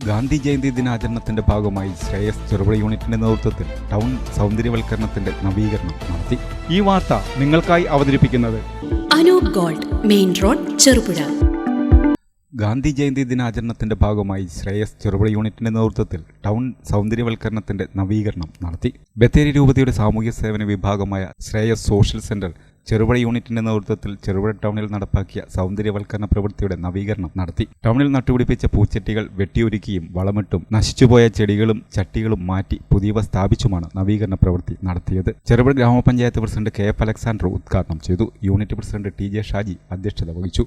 ഗാന്ധി ജയന്തി ദിനാചരണത്തിന്റെ ഭാഗമായി ശ്രേയസ് ചെറുപുഴ യൂണിറ്റിന്റെ നേതൃത്വത്തിൽ ടൗൺ സൗന്ദര്യവൽക്കരണത്തിന്റെ നവീകരണം നടത്തി. ഈ വാർത്ത നിങ്ങൾക്കായി അവതരിപ്പിക്കുന്നത് Anoop gold, main road, Cherupuzha. Gandhi Jayanti ദിനാചരണത്തിന്റെ ഭാഗമായി ശ്രേയസ് ചെറുപുഴ യൂണിറ്റിന്റെ നേതൃത്വത്തിൽ ടൗൺ സൗന്ദര്യവൽക്കരണത്തിന്റെ നവീകരണം നടത്തി. ബത്തേരി രൂപതയുടെ സാമൂഹ്യ സേവന വിഭാഗമായ ശ്രേയസ് സോഷ്യൽ സെന്റർ ചെറുപുഴ യൂണിറ്റിന്റെ നേതൃത്വത്തിൽ ചെറുപുഴ ടൗണിൽ നടപ്പാക്കിയ സൗന്ദര്യവൽക്കരണ പ്രവൃത്തിയുടെ നവീകരണം നടത്തി. ടൗണിൽ നട്ടുപിടിപ്പിച്ച പൂച്ചട്ടികൾ വെട്ടിയൊരുക്കിയും വളമിട്ടും നശിച്ചുപോയ ചെടികളും ചട്ടികളും മാറ്റി പുതിയവ സ്ഥാപിച്ചുമാണ് നവീകരണ പ്രവൃത്തി നടത്തിയത്. ചെറുപുഴ ഗ്രാമപഞ്ചായത്ത് പ്രസിഡന്റ് കെ എഫ് അലക്സാണ്ടർ ഉദ്ഘാടനം ചെയ്തു. Unit president T J Shaji അധ്യക്ഷത വഹിച്ചു.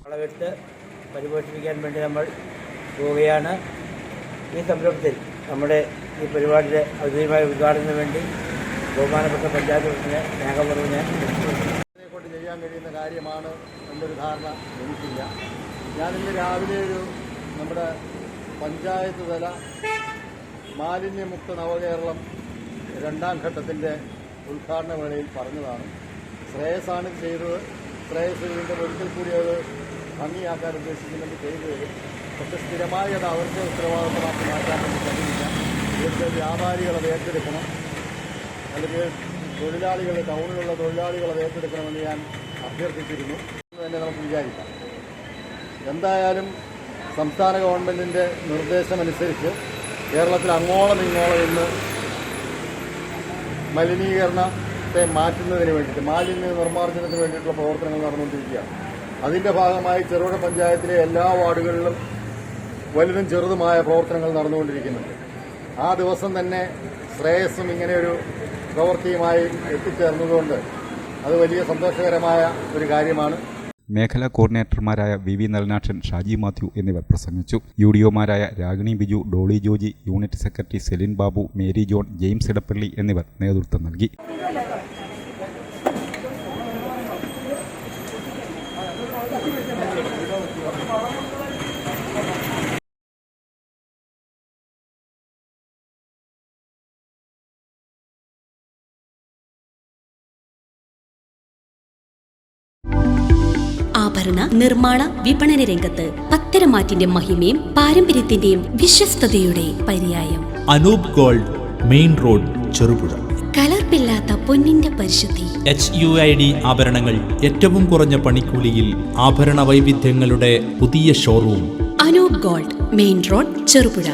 പരിപോഷിപ്പിക്കാൻ വേണ്ടി നമ്മൾ പോവുകയാണ്. ഈ സംരംഭത്തിൽ നമ്മുടെ ഈ പരിപാടിയുടെ ഔദ്യോഗികമായ ഉദ്ഘാടനത്തിന് വേണ്ടി ബഹുമാനപ്പെട്ട പഞ്ചായത്ത് പ്രസിഡന്റിനെ സ്നേഹപൂർവ്വം ഞാൻ കൊണ്ട് ചെയ്യാൻ കഴിയുന്ന കാര്യമാണ് എന്നൊരു ധാരണ എനിക്കില്ല. ഞാനിന്ന് രാവിലെ നമ്മുടെ പഞ്ചായത്ത് തല മാലിന്യമുക്ത നവകേരളം 2ാം ഘട്ടത്തിൻ്റെ ഉദ്ഘാടന വേളയിൽ പറഞ്ഞതാണ്. ശ്രേയസാണ് ചെയ്തത്. ശ്രേയസ് ഇതിൻ്റെ ഒരിക്കൽ കൂടി അത് ഭംഗിയാക്കാൻ ഉദ്ദേശിക്കുന്നുണ്ട് ചെയ്തു തരും. പക്ഷെ സ്ഥിരമായി അത് അവരുടെ ഉത്തരവാദിത്തമാക്കി മാറ്റാൻ വേണ്ടി കഴിയില്ല. ഇവിടുത്തെ വ്യാപാരികൾ അത് ഏറ്റെടുക്കണം, അല്ലെങ്കിൽ ടൗണിലുള്ള തൊഴിലാളികൾ അത് ഏറ്റെടുക്കണമെന്ന് ഞാൻ അഭ്യർത്ഥിച്ചിരുന്നു എന്ന് തന്നെ നമുക്ക് വിചാരിക്കാം. എന്തായാലും സംസ്ഥാന ഗവൺമെൻറ്റിൻ്റെ നിർദ്ദേശമനുസരിച്ച് കേരളത്തിൽ അങ്ങോളം ഇങ്ങോളം ഇന്ന് മലിനീകരണത്തെ മാറ്റുന്നതിന് വേണ്ടിയിട്ട്, മാലിന്യ നിർമ്മാർജ്ജനത്തിന് വേണ്ടിയിട്ടുള്ള പ്രവർത്തനങ്ങൾ നടന്നുകൊണ്ടിരിക്കുകയാണ്. അതിൻ്റെ ഭാഗമായി ചെറുപുഴ പഞ്ചായത്തിലെ എല്ലാ വാർഡുകളിലും വലുതും ചെറുതുമായ പ്രവർത്തനങ്ങൾ നടന്നുകൊണ്ടിരിക്കുന്നുണ്ട്. ആ ദിവസം തന്നെ ശ്രേയസ്സും ഇങ്ങനെയൊരു പ്രവൃത്തിയുമായി എത്തിച്ചേർന്നതുകൊണ്ട് അത് വലിയ സന്തോഷകരമായ ഒരു കാര്യമാണ്. മേഖലാ കോർഡിനേറ്റർമാരായ വി നലനാക്ഷൻ, ഷാജി മാത്യു എന്നിവർ പ്രസംഗിച്ചു. യുഡിഒമാരായ രാഗിണി ബിജു, ഡോളി ജോജി, യൂണിറ്റ് സെക്രട്ടറി സെലിൻ ബാബു, മേരി ജോൺ, ജെയിംസ് ഇടപ്പള്ളി എന്നിവർ നേതൃത്വം നൽകി. ആഭരണ നിർമ്മാണ വിപണന രംഗത്ത് പത്തരമാറ്റിന്റെ മഹിമയും പാരമ്പര്യത്തിന്റെയും വിശ്വസ്തയുടെ പര്യായം. Anoop gold, main road, Cherupuzha. കലർപ്പില്ലാത്ത പൊന്നിന്റെ പരിശുദ്ധി. HUID ആഭരണങ്ങൾ ഏറ്റവും കുറഞ്ഞ പണിക്കൂലിയിൽ. ആഭരണ വൈവിധ്യങ്ങളുടെ പുതിയ showroom. Anoop gold, main road, Cherupuzha.